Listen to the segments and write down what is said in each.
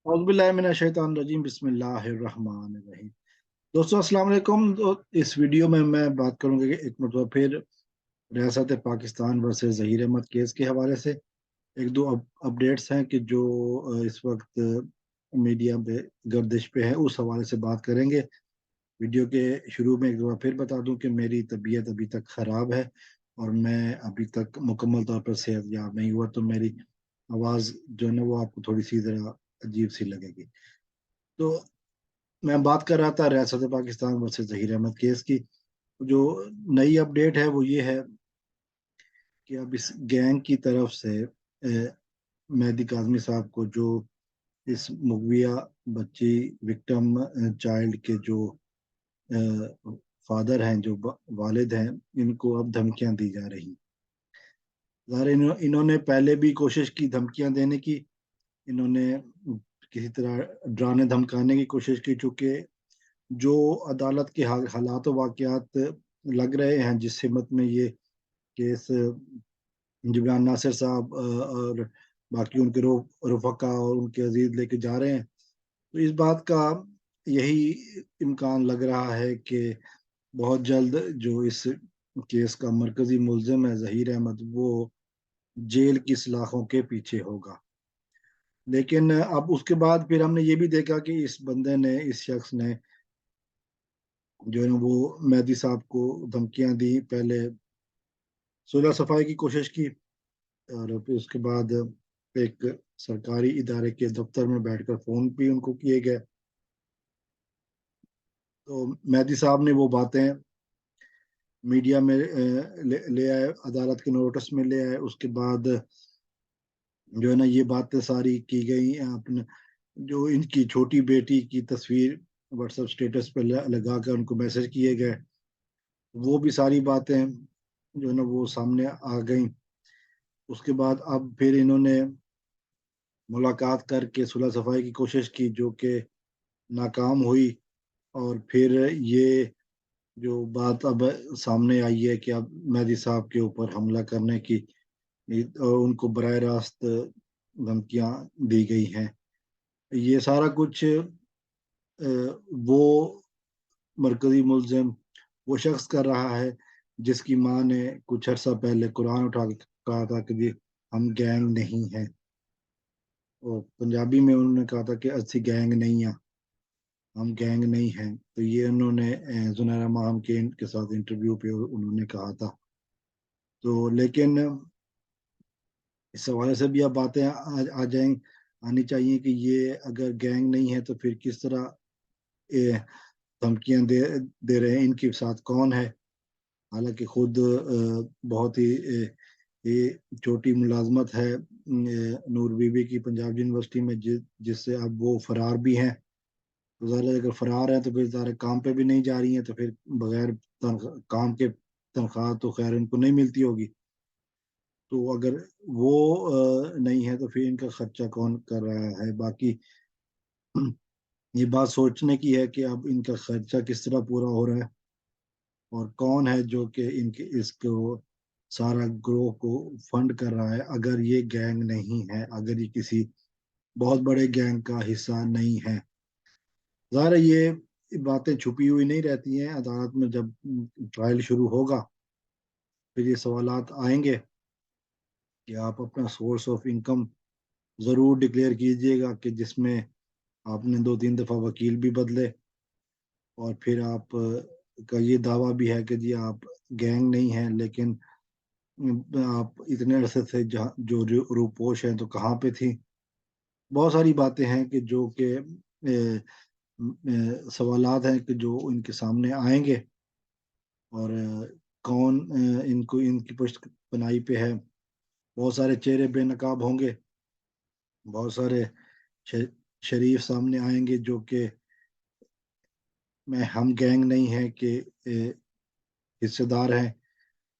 औज़ुबिल्लाहिमिनश्शैतानिर्रजीम बिस्मिल्लाहिर्रहमानिर्रहीम। दोस्तों अस्सलाम वालेकुम। इस वीडियो में मैं बात करूंगा कि एक मरतबा फिर रियासत पाकिस्तान वर्सेस ज़हीर अहमद केस के हवाले से एक दो अपडेट्स हैं कि जो इस वक्त मीडिया पे गर्दिश पे है, उस हवाले से बात करेंगे। वीडियो के शुरू में एक दफ़ा फिर बता दूं कि मेरी तबीयत अभी तक ख़राब है और मैं अभी तक मुकम्मल तौर पर सेहतयाब नहीं हुआ, तो मेरी आवाज़ जो है ना वो आपको थोड़ी सी ज़रा अजीब सी लगेगी। तो मैं बात कर रहा था रियासत पाकिस्तान वर्सेस ज़हीर अहमद केस की। जो नई अपडेट है वो ये है कि अब इस गैंग की तरफ से मेहदी काज़मी साहब को, जो इस मुगविया बच्ची विक्टिम चाइल्ड के जो फादर हैं, जो वालिद हैं, इनको अब धमकियां दी जा रही। ज़ाहिर है इन्होंने पहले भी कोशिश की धमकियां देने की। इन्होंने किसी तरह डराने धमकाने की कोशिश की, चूंकि जो अदालत के हालात वाकयात लग रहे हैं जिस सिमत में ये केस जिब्रान नासिर साहब और बाकी उनके रफ़का और उनके अजीज लेके जा रहे हैं, तो इस बात का यही इम्कान लग रहा है कि बहुत जल्द जो इस केस का मरकजी मुल्जिम है ज़हीर अहमद, वो जेल की सलाखों के पीछे होगा। लेकिन अब उसके बाद फिर हमने ये भी देखा कि इस शख्स ने जो है ना वो मेहदी साहब को धमकियां दी। पहले सुलह सफाई की कोशिश की और फिर उसके बाद एक सरकारी इदारे के दफ्तर में बैठकर फोन भी उनको किए गए। तो मेहदी साहब ने वो बातें मीडिया में ले आए, अदालत के नोटिस में ले आए। उसके बाद जो है ना ये बातें सारी की गई। अपने जो इनकी छोटी बेटी की तस्वीर व्हाट्सएप स्टेटस पर लगा कर उनको मैसेज किए गए, वो भी सारी बातें जो है ना वो सामने आ गई। उसके बाद अब फिर इन्होंने मुलाकात करके सुलह सफाई की कोशिश की, जो कि नाकाम हुई। और फिर ये जो बात अब सामने आई है कि अब मेहदी साहब के ऊपर हमला करने की और उनको बराह रास्त धमकियां दी गई हैं। ये सारा कुछ वो मरकजी मुल्जिम वो शख्स कर रहा है जिसकी माँ ने कुछ अर्सा पहले कुरान उठा के कहा था कि जी हम गैंग नहीं हैं। और पंजाबी में उन्होंने कहा था कि अस्सी गैंग नहीं है, हम गैंग नहीं हैं। तो ये उन्होंने जुनैरा माहम के साथ इंटरव्यू पे उन्होंने कहा था। तो लेकिन इस हवाले से भी अब बातें आ जाएंगी, आनी चाहिए कि ये अगर गैंग नहीं है तो फिर किस तरह धमकियां दे रहे हैं, इनके साथ कौन है। हालांकि खुद बहुत ही ये छोटी मुलाजमत है नूर बीबी की पंजाब यूनिवर्सिटी में, जिससे अब वो फरार भी हैं। तो ज़ाहिर है अगर फरार है तो फिर ज़ाहिर है काम पे भी नहीं जा रही हैं, तो फिर बगैर काम के तनख्वाह तो खैर इनको नहीं मिलती होगी। तो अगर वो नहीं है तो फिर इनका खर्चा कौन कर रहा है। बाकी ये बात सोचने की है कि अब इनका खर्चा किस तरह पूरा हो रहा है और कौन है जो कि इनके इसको सारा ग्रोह को फंड कर रहा है। अगर ये गैंग नहीं है, अगर ये किसी बहुत बड़े गैंग का हिस्सा नहीं है, ज़ाहिर है ये बातें छुपी हुई नहीं रहती हैं। अदालत में जब ट्रायल शुरू होगा फिर ये सवालात आएंगे कि आप अपना सोर्स ऑफ इनकम ज़रूर डिक्लेयर कीजिएगा, कि जिसमें आपने दो तीन दफ़ा वकील भी बदले। और फिर आप का ये दावा भी है कि जी आप गैंग नहीं हैं, लेकिन आप इतने अरसे से जो रूपोश हैं तो कहाँ पे थी। बहुत सारी बातें हैं कि जो कि सवालात हैं कि जो इनके सामने आएंगे। और कौन इनको इनकी पुष्ट पनाही पे है। बहुत सारे चेहरे बेनकाब होंगे, बहुत सारे श- शरीफ सामने आएंगे जो कि मैं हम गैंग नहीं है कि हिस्सेदार हैं,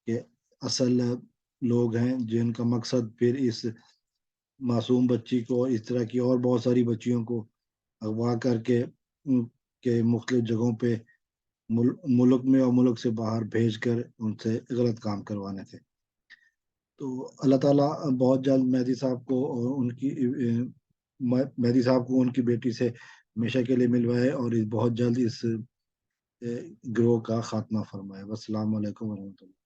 कि असल लोग हैं जिनका मकसद फिर इस मासूम बच्ची को, इस तरह की और बहुत सारी बच्चियों को अगवा करके उनके मुख्तलिफ जगहों पे मुल्क में और मुल्क से बाहर भेज कर उनसे गलत काम करवाने थे। तो अल्लाह ताला बहुत जल्द मेहदी साहब को और उनकी مہدی صاحب کو ان کی بیٹی سے ہمیشہ کے لیے ملوائے اور بہت جلد اس گروہ کا خاتمہ فرمائے. والسلام علیکم ورحمۃ اللہ.